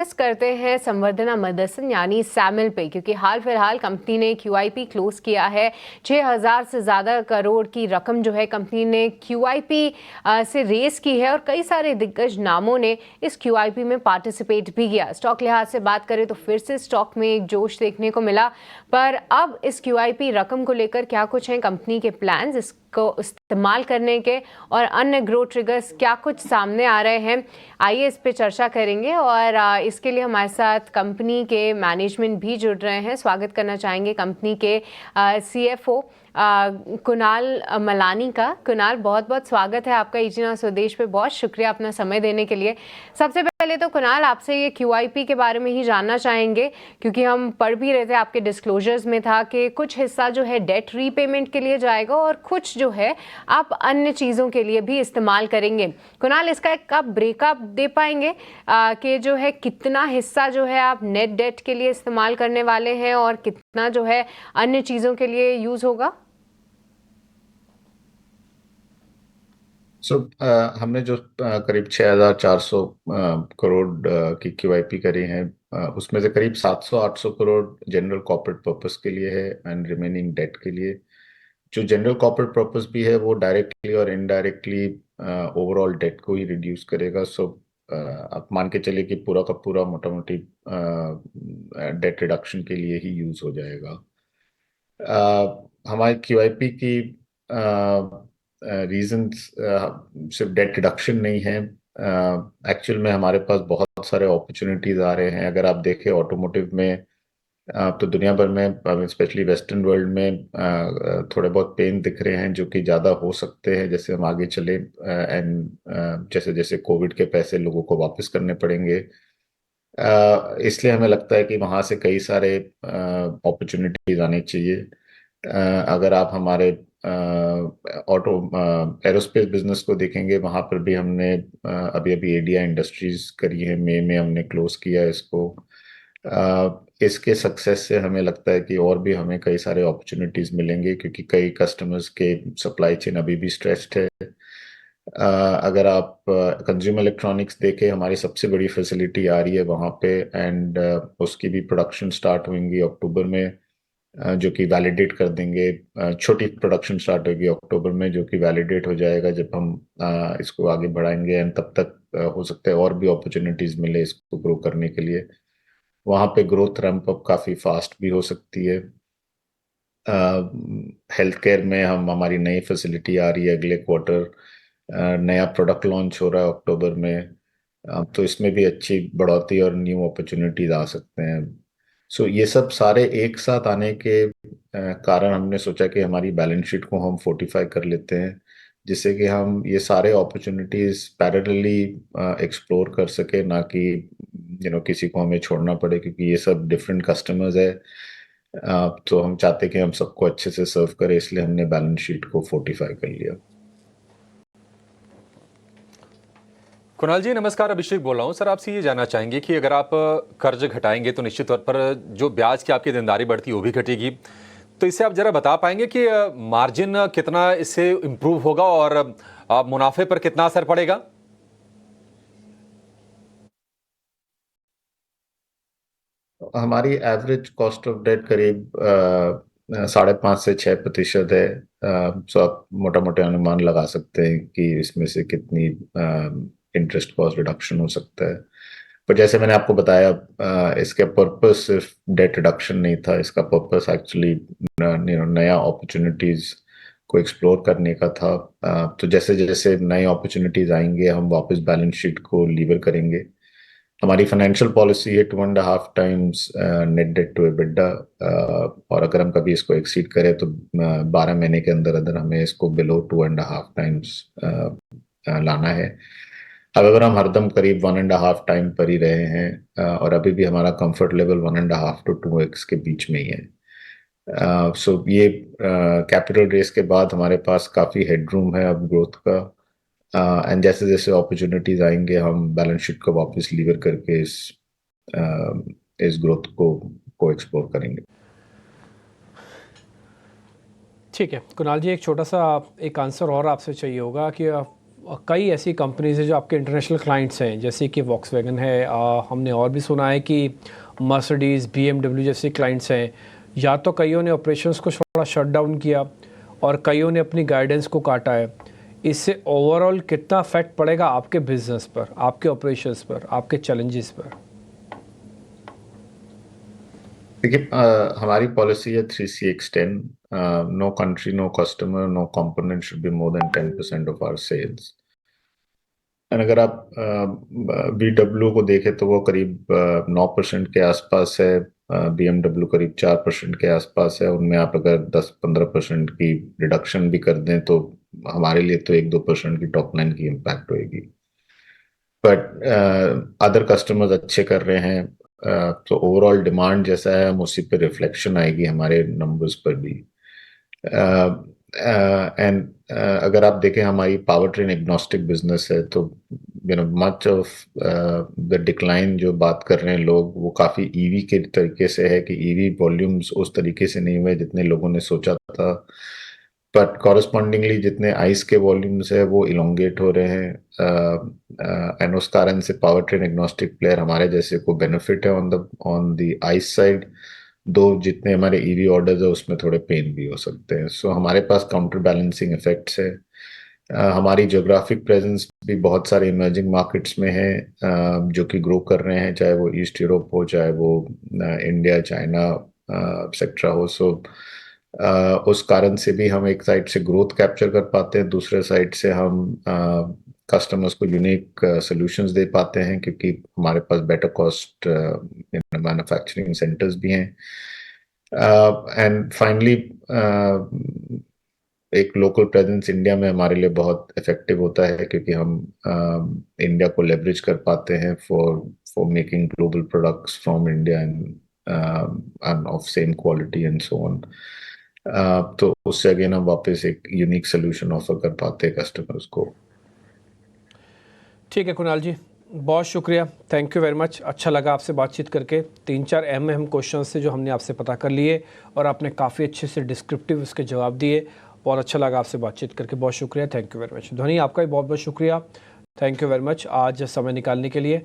करते हैं संवर्धना मदरसन यानी सैमिल पे, क्योंकि हाल फिलहाल कंपनी ने QIP क्लोज किया है। 6000 से ज़्यादा करोड़ की रकम जो है कंपनी ने QIP से रेस की है और कई सारे दिग्गज नामों ने इस QIP में पार्टिसिपेट भी किया। स्टॉक लिहाज से बात करें तो फिर से स्टॉक में एक जोश देखने को मिला, पर अब इस QIP रकम को लेकर क्या कुछ हैं कंपनी के प्लान्स, इसको इस्तेमाल करने के और अन्य ग्रोथ ट्रिगर्स क्या कुछ सामने आ रहे हैं, आइए इस पे चर्चा करेंगे। और इसके लिए हमारे साथ कंपनी के मैनेजमेंट भी जुड़ रहे हैं। स्वागत करना चाहेंगे कंपनी के CFO कुणाल मलानी का। कुणाल, बहुत बहुत स्वागत है आपका ET Now स्वदेश पे। बहुत शुक्रिया अपना समय देने के लिए। सबसे पहले तो कुणाल, आपसे ये QIP के बारे में ही जानना चाहेंगे, क्योंकि हम पढ़ भी रहे थे आपके डिस्क्लोजर्स में था कि कुछ हिस्सा जो है डेट रीपेमेंट के लिए जाएगा और कुछ जो है आप अन्य चीज़ों के लिए भी इस्तेमाल करेंगे। कुणाल, इसका एक आप ब्रेकअप दे पाएंगे कि जो है कितना हिस्सा जो है आप नेट डेट के लिए इस्तेमाल करने वाले हैं और कितना जो है अन्य चीज़ों के लिए यूज़ होगा? हमने जो करीब 6400 करोड़ की QIP करी है, उसमें से करीब 700-800 करोड़ जनरल कॉर्पोरेट पर्पस के लिए है एंड रिमेनिंग डेट के लिए। जो जनरल कॉर्पोरेट पर्पस भी है वो डायरेक्टली और इनडायरेक्टली ओवरऑल डेट को ही रिड्यूस करेगा। आप मान के चलिए कि पूरा का पूरा मोटा मोटी डेट रिडक्शन के लिए ही यूज हो जाएगा। हमारी QIP की रीजंस सिर्फ डेट रिडक्शन नहीं है। एक्चुअल में हमारे पास बहुत सारे अपॉर्चुनिटीज आ रहे हैं। अगर आप देखें ऑटोमोटिव में, तो दुनिया भर में स्पेशली वेस्टर्न वर्ल्ड में थोड़े बहुत पेन दिख रहे हैं जो कि ज़्यादा हो सकते हैं जैसे हम आगे चले, एंड जैसे जैसे कोविड के पैसे लोगों को वापस करने पड़ेंगे। इसलिए हमें लगता है कि वहाँ से कई सारे अपॉर्चुनिटीज आनी चाहिए। अगर आप हमारे ऑटो एरोस्पेस बिजनेस को देखेंगे, वहाँ पर भी हमने अभी अभी ADI इंडस्ट्रीज करी है, मई में हमने क्लोज किया है इसको। इसके सक्सेस से हमें लगता है कि और भी हमें कई सारे अपॉर्चुनिटीज मिलेंगे, क्योंकि कई कस्टमर्स के सप्लाई चेन अभी भी स्ट्रेस्ड है। अगर आप कंज्यूमर इलेक्ट्रॉनिक्स देखें, हमारी सबसे बड़ी फैसिलिटी आ रही है वहाँ पे, एंड उसकी भी प्रोडक्शन स्टार्ट होंगी अक्टूबर में, जो कि वैलिडेट कर देंगे। छोटी प्रोडक्शन स्टार्ट होगी अक्टूबर में, जो कि वैलिडेट हो जाएगा जब हम इसको आगे बढ़ाएंगे, एंड तब तक हो सकता है और भी अपॉर्चुनिटीज मिले इसको ग्रो करने के लिए। वहाँ पे ग्रोथ रैंप अप काफ़ी फास्ट भी हो सकती है। हेल्थ केयर में हम हमारी नई फैसिलिटी आ रही है अगले क्वार्टर, नया प्रोडक्ट लॉन्च हो रहा है अक्टूबर में। तो इसमें भी अच्छी बढ़ोतरी और न्यू अपॉर्चुनिटीज आ सकते हैं। ये सब सारे एक साथ आने के कारण हमने सोचा कि हमारी बैलेंस शीट को हम फोर्टिफाई कर लेते हैं, जिससे कि हम ये सारे अपॉर्चुनिटीज पैरेलली एक्सप्लोर कर सके, ना कि किसी को हमें छोड़ना पड़े, क्योंकि ये सब डिफरेंट कस्टमर्स है। तो हम चाहते कि हम सबको अच्छे से सर्व करें, इसलिए हमने बैलेंस शीट को फोर्टिफाई कर लिया। कुणाल जी नमस्कार, अभिषेक बोल रहा हूँ। सर, आपसे ये जानना चाहेंगे कि अगर आप कर्ज घटाएंगे तो निश्चित तौर पर जो ब्याज की आपकी देनदारी बढ़ती है वो भी घटेगी, तो इससे आप जरा बता पाएंगे कि मार्जिन कितना इससे इम्प्रूव होगा और मुनाफे पर कितना असर पड़ेगा? हमारी एवरेज कॉस्ट ऑफ डेट करीब 5.5 से 6% है। सो आप मोटा मोटा अनुमान लगा सकते हैं कि इसमें से कितनी इंटरेस्ट कॉस्ट रिडक्शन हो सकता है। पर जैसे मैंने आपको बताया, इसके पर्पस सिर्फ डेट रिडक्शन नहीं था, इसका पर्पस एक्चुअली नया अपॉर्चुनिटीज को एक्सप्लोर करने का था। तो जैसे जैसे नए अपॉर्चुनिटीज आएंगे हम वापस बैलेंस शीट को लीवर करेंगे। हमारी फाइनेंशियल पॉलिसी है 2.5 times net debt to EBITDA, और अगर हम कभी इसको एक्सीड करें तो 12 महीने के अंदर अंदर हमें इसको बिलो 2.5 टाइम्स लाना है। अगर हम हरदम करीब 1.5 टाइम पर ही रहे हैं, और अभी भी हमारा कंफर्ट लेवल 1.5 to 2x के बीच में ही है। ये कैपिटल रेस के बाद हमारे पास काफ़ी हेडरूम है अब ग्रोथ का, एंड जैसे जैसे अपॉर्चुनिटीज आएंगे हम बैलेंस शीट को वापस लीवर करके इस ग्रोथ को एक्सप्लोर करेंगे। ठीक है कुणाल जी, एक छोटा सा एक आंसर और आपसे चाहिए होगा कि कई ऐसी कंपनीज हैं जो आपके इंटरनेशनल क्लाइंट्स हैं, जैसे कि वॉक्सवैगन है, हमने और भी सुना है कि मर्सिडीज़, BMW जैसे क्लाइंट्स हैं। या तो कईयों ने ऑपरेशंस को थोड़ा शट डाउन किया और कईयों ने अपनी गाइडेंस को काटा है। इससे ओवरऑल कितना इफेक्ट पड़ेगा आपके बिजनेस पर, आपके ऑपरेशंस पर, आपके चैलेंजेस पर? देखिए, हमारी पॉलिसी है 3C extend, no country, no customer, no component should be more than 10% of our sales. And अगर आप BMW को देखें तो वो करीब 9% के आसपास है, BMW करीब 4% के आसपास है। उनमें आप अगर 10-15% की रिडक्शन भी कर दें तो हमारे लिए तो 1-2% की टॉप लाइन की इम्पैक्ट होगी। बट अदर कस्टमर्स अच्छे कर रहे हैं, तो ओवरऑल डिमांड जैसा है हम उसी पे रिफ्लेक्शन आएगी हमारे नंबर्स पर भी। एंड अगर आप देखें हमारी पावर ट्रेन एग्नोस्टिक बिजनेस है, तो मच ऑफ द डिक्लाइन जो बात कर रहे हैं लोग, वो काफ़ी ईवी के तरीके से है कि ईवी वॉल्यूम्स उस तरीके से नहीं हुए जितने लोगों ने सोचा था, बट कॉरस्पॉन्डिंगली जितने आइस के वॉल्यूम्स है वो इलोंगेट हो रहे हैं। एंड उस कारण से पावर ट्रेन एग्नोस्टिक प्लेयर हमारे जैसे को बेनिफिट है ऑन द आइस साइड, दो जितने हमारे ईवी ऑर्डर्स है उसमें थोड़े पेन भी हो सकते हैं। सो हमारे पास काउंटर बैलेंसिंग इफेक्ट्स है। हमारी ज्योग्राफिक प्रेजेंस भी बहुत सारे इमर्जिंग मार्केट्स में है, जो कि ग्रो कर रहे हैं, चाहे वो ईस्ट यूरोप हो, चाहे वो इंडिया, चाइना सेक्टर हो। सो उस कारण से भी हम एक साइड से ग्रोथ कैप्चर कर पाते हैं, दूसरे साइड से हम कस्टमर्स को यूनिक सॉल्यूशंस दे पाते हैं, क्योंकि हमारे पास बेटर कॉस्ट मैन्युफैक्चरिंग सेंटर्स भी हैं। एंड फाइनली एक लोकल प्रेजेंस इंडिया में हमारे लिए बहुत इफेक्टिव होता है, क्योंकि हम इंडिया को लेवरेज कर पाते हैं for making global products from India end of same quality and so on. तो उससे अगेन हम वापस एक यूनिक सोल्यूशन ऑफर कर पाते हैं कस्टमर्स को। ठीक है कुणाल जी, बहुत शुक्रिया, थैंक यू वेरी मच। अच्छा लगा आपसे बातचीत करके। 3-4 अहम क्वेश्चन थे जो हमने आपसे पता कर लिए और आपने काफ़ी अच्छे से डिस्क्रिप्टिव उसके जवाब दिए। बहुत अच्छा लगा आपसे बातचीत करके, बहुत शुक्रिया, थैंक यू वेरी मच। ध्वनि, आपका भी बहुत बहुत शुक्रिया, थैंक यू वेरी मच आज समय निकालने के लिए।